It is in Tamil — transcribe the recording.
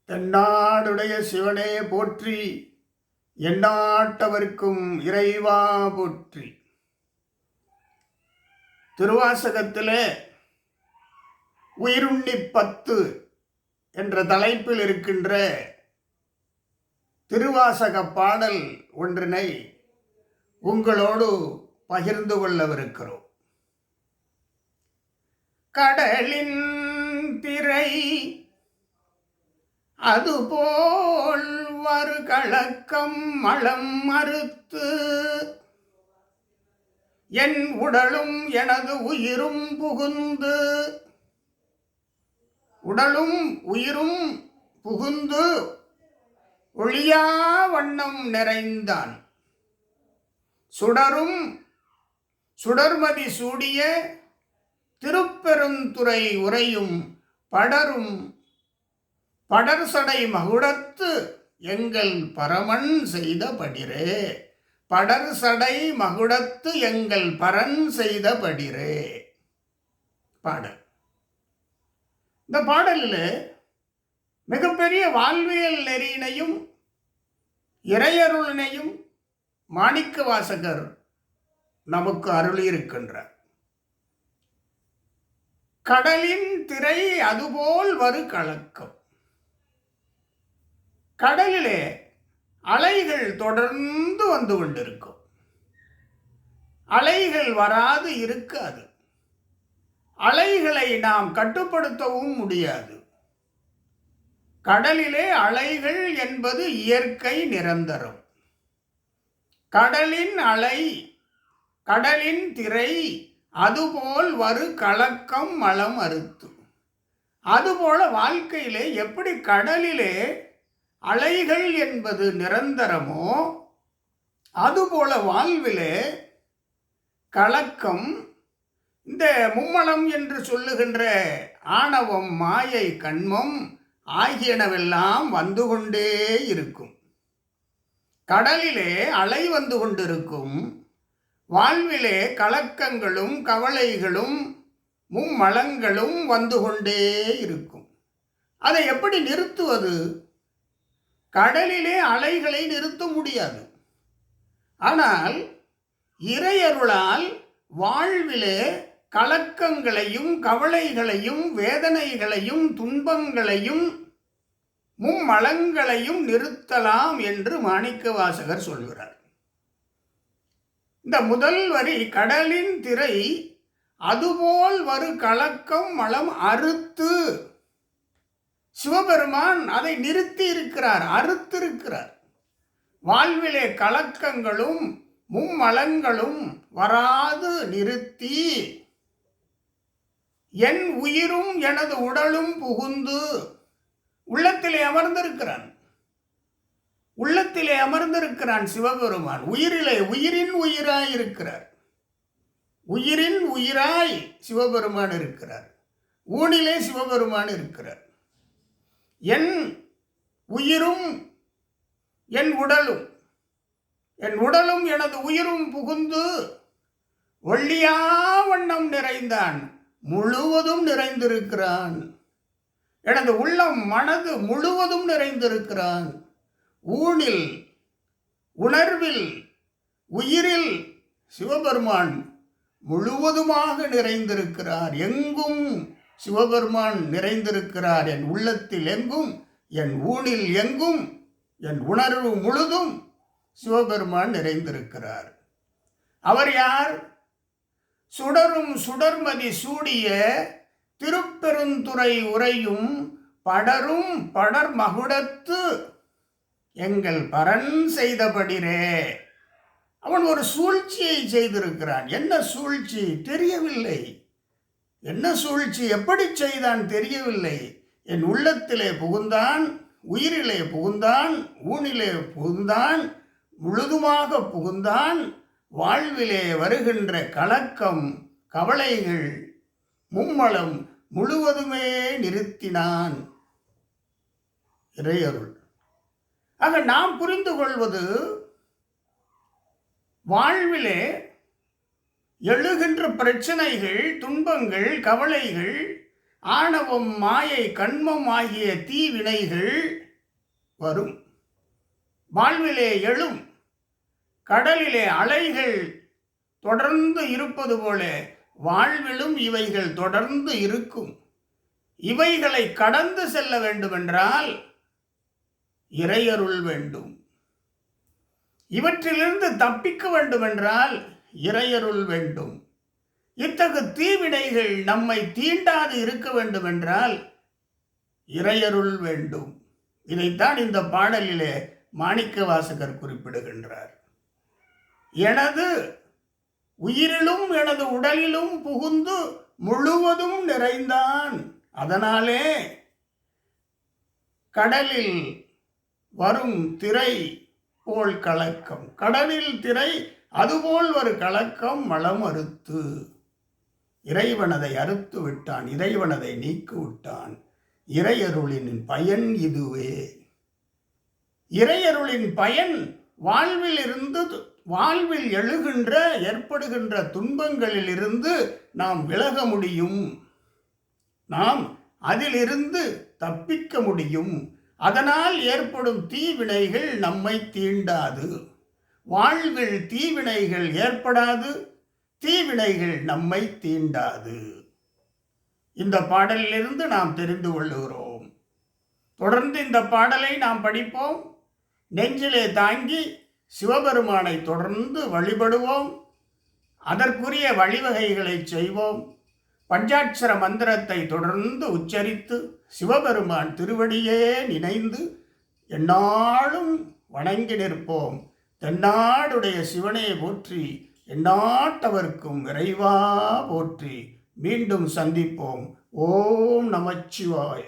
தென்னாடுடைய சிவனே போற்றி, எந்நாட்டவர்க்கும் இறைவா போற்றி. திருவாசகத்திலே உயிருண்ணி 10 என்ற தலைப்பில் இருக்கின்ற திருவாசக பாடல் ஒன்றினை உங்களோடு பகிர்ந்து கொள்ளவிருக்கிறோம். கடலின் திரை அதுபோல் வரு கலக்கம் மலம் மறுத்து, என் உடலும் எனது உயிரும் புகுந்து, உடலும் உயிரும் புகுந்து ஒளியா வண்ணம் நிறைந்தான். சுடரும் சுடர்மதி சூடிய திருப்பெருந்துறை உரையும் படரும் படர்சடை மகுடத்து எங்கள் பரமன் செய்த படிரே. படர்சடை மகுடத்து எங்கள் பரன் செய்த படிரே பாடல். இந்த பாடலில் மிகப்பெரிய வாழ்வியல் நெறியினையும் இறையருளினையும் மாணிக்க வாசகர் நமக்கு அருளியிருக்கின்றார். கடலின் திரை அதுபோல் வரு கலக்கம். கடலிலே அலைகள் தொடர்ந்து வந்து கொண்டிருக்கும். அலைகள் வராது இருக்காது. அலைகளை நாம் கட்டுப்படுத்தவும் முடியாது. கடலிலே அலைகள் என்பது இயற்கை நிரந்தரம். கடலின் அலை, கடலின் திரை அதுபோல் வரு கலக்கம் மலம் அறுத்து. அதுபோல வாழ்க்கையிலே எப்படி கடலிலே அலைகள் என்பது நிரந்தரமோ, அதுபோல வாழ்விலே கலக்கம், இந்த மும்மலம் என்று சொல்லுகின்ற ஆணவம், மாயை, கண்மம் ஆகியனவெல்லாம் வந்து கொண்டே இருக்கும். கடலிலே அலை வந்து கொண்டிருக்கும். வாழ்விலே கலக்கங்களும் கவலைகளும் மும்மலங்களும் வந்து கொண்டே இருக்கும். அதை எப்படி நிறுத்துவது? கடலிலே அலைகளை நிறுத்த முடியாது. ஆனால் இறையருளால் வாழ்விலே கலக்கங்களையும் கவலைகளையும் வேதனைகளையும் துன்பங்களையும் மும்மலங்களையும் நிறுத்தலாம் என்று மாணிக்க வாசகர் சொல்கிறார். இந்த முதல் வரி, கடலின் திரை அதுபோல் வரு கலக்கம் மலம் அறுத்து. சிவபெருமான் அதை நிறுத்தி இருக்கிறார், அறுத்திருக்கிறார். வாழ்விலே கலக்கங்களும் மும்மலங்களும் வராது நிறுத்தி, என் உயிரும் எனது உடலும் புகுந்து உள்ளத்திலே அமர்ந்திருக்கிறான். உள்ளத்திலே அமர்ந்திருக்கிறான் சிவபெருமான். உயிரிலே உயிரின் உயிராய் இருக்கிறார். உயிரின் உயிராய் சிவபெருமான் இருக்கிறார். ஊனிலே சிவபெருமான் இருக்கிறார். என் உயிரும் என் உடலும், என் உடலும் எனது உயிரும் புகுந்து ஒள்ளியா வண்ணம் நிறைந்தான். முழுவதும் நிறைந்திருக்கிறான். எனது உள்ளம் மனது முழுவதும் நிறைந்திருக்கிறான். ஊனில், உணர்வில், உயிரில் சிவபெருமான் முழுவதுமாக நிறைந்திருக்கிறார். எங்கும் சிவபெருமான் நிறைந்திருக்கிறார். என் உள்ளத்தில் எங்கும், என் ஊனில் எங்கும், என் உணர்வு முழுதும் சிவபெருமான் நிறைந்திருக்கிறார். அவர் யார்? சுடரும் சுடர்மதி சூடிய திருப்பெருந்துறை உரையும் படரும் படர் மகுடத்து எங்கள் பரன் செய்தபடிரே. அவன் ஒரு சூழ்ச்சியை செய்திருக்கிறான். என்ன சூழ்ச்சி தெரியவில்லை. என்ன சூழ்ச்சி, எப்படி செய்தான் தெரியவில்லை. என் உள்ளத்திலே புகுந்தான், உயிரிலே புகுந்தான், ஊனிலே புகுந்தான், முழுதுமாக புகுந்தான். வாழ்விலே வருகின்ற கலக்கம் கவலைகள் மும்மலம் முழுவதுமே நிறுத்தினான். இறையருள். ஆக நாம் புரிந்து கொள்வது, வாழ்விலே எழுகின்ற பிரச்சனைகள், துன்பங்கள், கவலைகள் ஆணவம், மாயை, கண்மம் ஆகிய தீவினைகள் வரும். வாழ்விலே எழும். கடலிலே அலைகள் தொடர்ந்து இருப்பது போல வாழ்விலும் இவைகள் தொடர்ந்து இருக்கும். இவைகளை கடந்து செல்ல வேண்டுமென்றால் இறையருள் வேண்டும். இவற்றிலிருந்து தப்பிக்க வேண்டுமென்றால் இறையருள் வேண்டும். இத்தகு தீவினைகள் நம்மை தீண்டாது இருக்க வேண்டுமென்றால் இறையருள் வேண்டும். இதைத்தான் இந்த பாடலிலே மாணிக்கவாசகர் குறிப்பிடுகின்றார். எனது உயிரிலும் எனது உடலிலும் புகுந்து முழுவதும் நிறைந்தான். அதனாலே கடலில் வரும் திரை போல் கலக்கம், கடலில் திரை அதுபோல் ஒரு கலக்கம் மலம் அறுத்து. இறைவனதை அறுத்து விட்டான், இறைவனதை நீக்கி விட்டான். இறையருளின் பயன் இதுவே. இறையருளின் பயன் வாழ்வில் எழுகின்ற ஏற்படுகின்ற துன்பங்களில் இருந்து நாம் விலக முடியும். நாம் அதிலிருந்து தப்பிக்க முடியும். அதனால் ஏற்படும் தீவினைகள் நம்மை தீண்டாது. வாழ்வில் தீவினைகள் ஏற்படாது, தீவினைகள் நம்மை தீண்டாது. இந்த பாடலிலிருந்து நாம் தெரிந்து கொள்ளுகிறோம். தொடர்ந்து இந்த பாடலை நாம் படிப்போம். நெஞ்சிலே தாங்கி சிவபெருமானை தொடர்ந்து வழிபடுவோம். அதற்குரிய வழிவகைகளை செய்வோம். பஞ்சாட்சர மந்திரத்தை தொடர்ந்து உச்சரித்து சிவபெருமான் திருவடியே நினைந்து எந்நாளும் வணங்கி நிற்போம். தென்னாடுடைய சிவனே போற்றி, எந்நாட்டவர்க்கும் இறைவா போற்றி. மீண்டும் சந்திப்போம். ஓம் நமச்சிவாய.